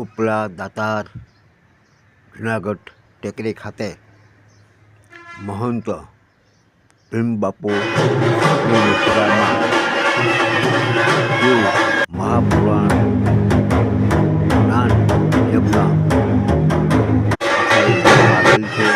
ઉપલા દાતાર જુનાગઢ ટેકરી ખાતે મહંત ભીમબાપુ મહાપુરાણ જ્ઞાન યજ્ઞ આવેલ છે.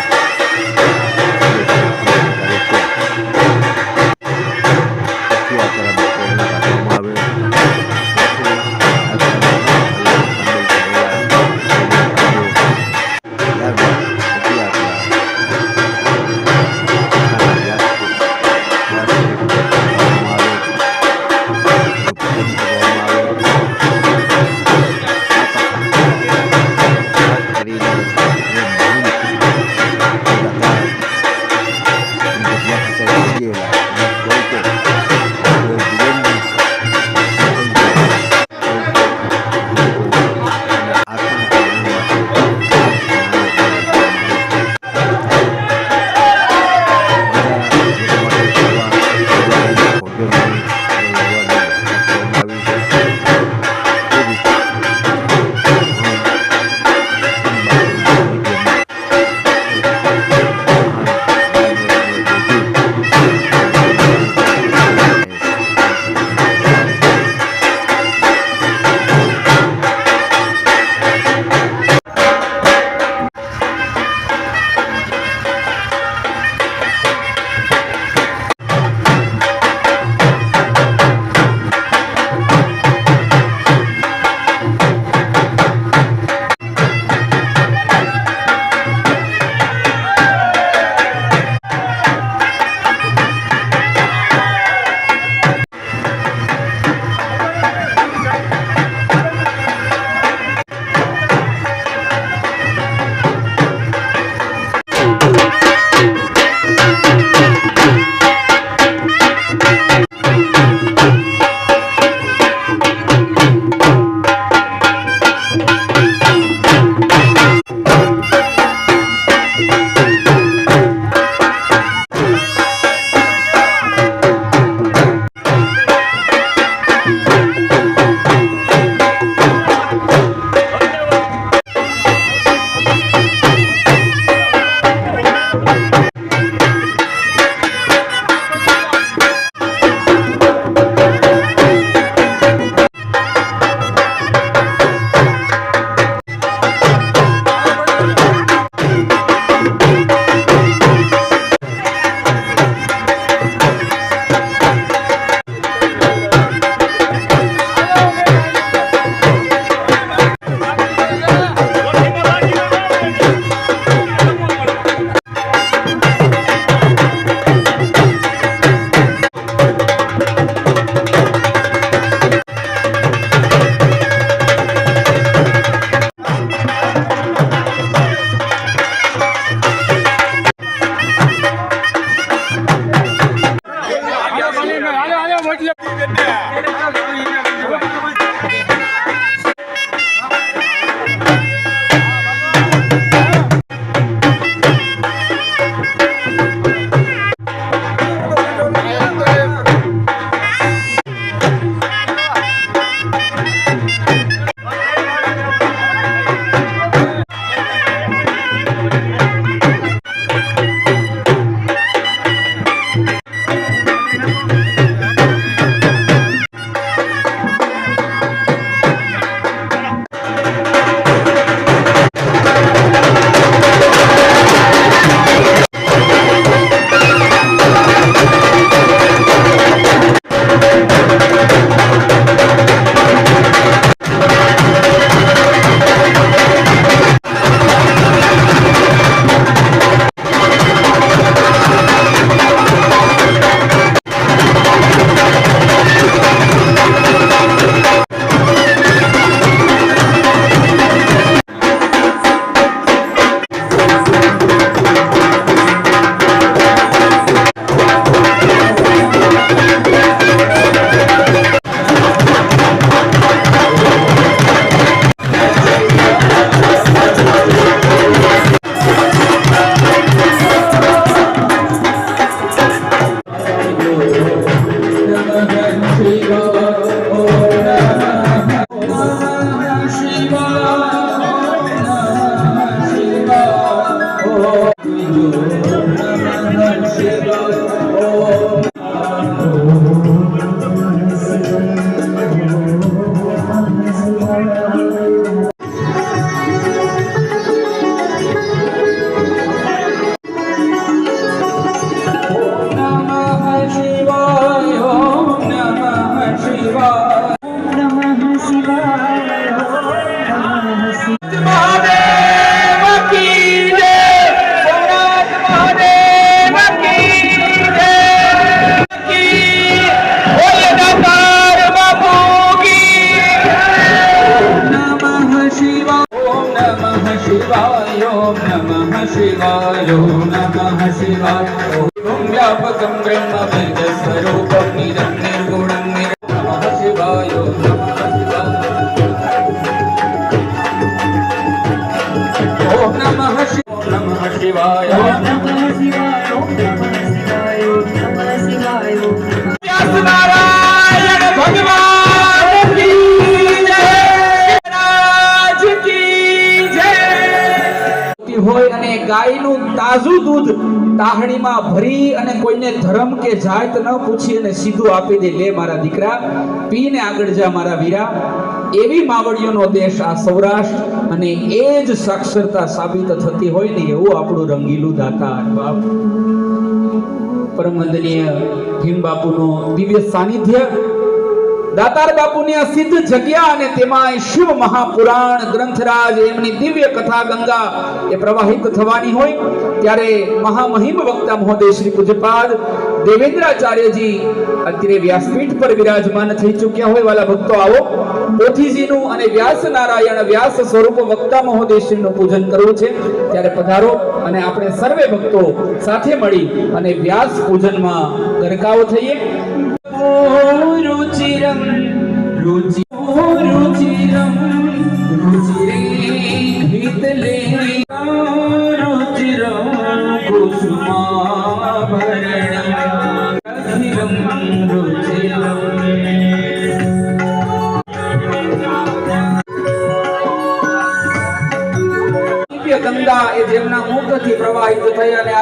शिवाय ओम नमः शिवाय ओम नमः शिवाय ओम व्यापकं ब्रह्म वेद स्वरूपं निरं निर्गुणं नमः शिवाय ओम नमः शिवाय ओम नमः शिवाय ओम नमः शिवाय ओम नमः शिवाय ओम नमः शिवाय ओम व्यास नारायण भगवान की जय राज की जय હોય અને ગાયનું તાજું દૂધ તાહણીમાં ભરી અને કોઈને ધર્મ કે જાત ન પૂછી અને સીધું આપી દે, લે મારા દીકરા પીને આગળ જા મારા વીરા. એવી માવડીઓનો દેશ આ સૌરાષ્ટ્ર અને એ જ સાક્ષરતા સાબિત થતી હોય ને એવું આપણું રંગીલું દાતાર બાપ પરમ વંદનીય ભીમ બાપુનું દિવ્ય સાનિધ્ય, દાતાર બાપુની આ સિદ્ધ જગ્યા અને તેમાં શિવ મહાપુરાણ ગ્રંથરાજ એમની દિવ્ય કથા ગંગા એ પ્રવાહિત થવાની હોય ત્યારે મહામહિમ વક્તા મહોદય શ્રી પૂજ્યપાદ દેવેન્દ્રાચાર્યજી અત્યારે વ્યાસપીઠ પર વિરાજમાન થઈ ચૂક્યા હોય. વાલા ભક્તો આવો, પોથીજીનું અને વ્યાસ નારાયણ વ્યાસ સ્વરૂપ વક્તા મહોદય શ્રીનું પૂજન કરવું છે ત્યારે પધારો અને આપણે સર્વે ભક્તો સાથે મળી અને વ્યાસ પૂજનમાં ગરકાવ થઈએ. रुचिरं रुचिरं रुचिरे हितले रुचिरं कुसुमाभरणं रुचिरं દિવ્ય ગંગા એ જેમના મુખથી પ્રવાહિત થઈ અને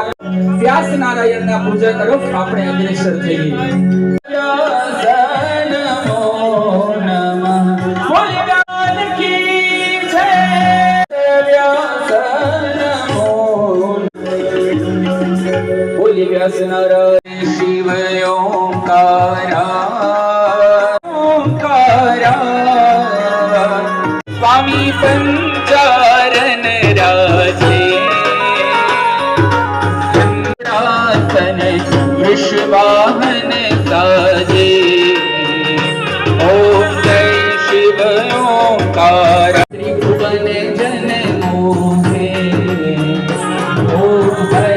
વ્યાસ નારાયણના પૂજા તરફ આપણે અગ્રેસર થઈએ. व्यास नारायण शिव ओंकारा स्वामी पंचारन राजे इंद्रासन विश्वाहन साजे ओम जय शिव ओंकारा त्रिभुवन जन मोहे ओम हर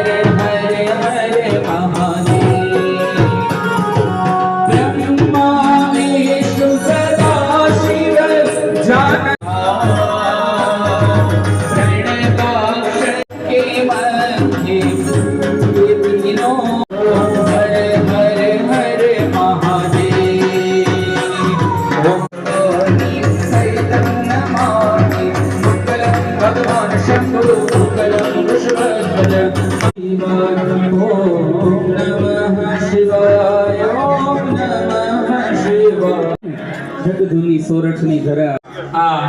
જગધુની સોરઠની ધરા આ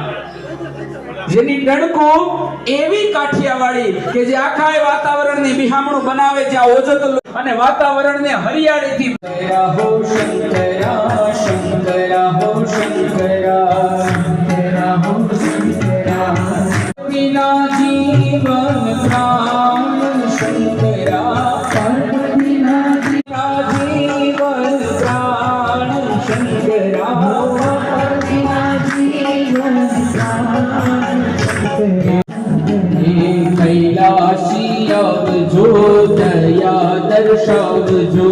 જેની ડણકો એવી કાઠિયાવાડી કે જે આખા વાતાવરણની બિહામણું બનાવે, જ્યાં ઓજત અને વાતાવરણને હરિયાળીથી હો શંકરા શંકરા હો શંકરા તેરા હો શંકરા વિના જીવન પ્રાણ શંકરા વિના જીવન પ્રાણ શંકરા कैलाशी अब जो दया दर्शाव जो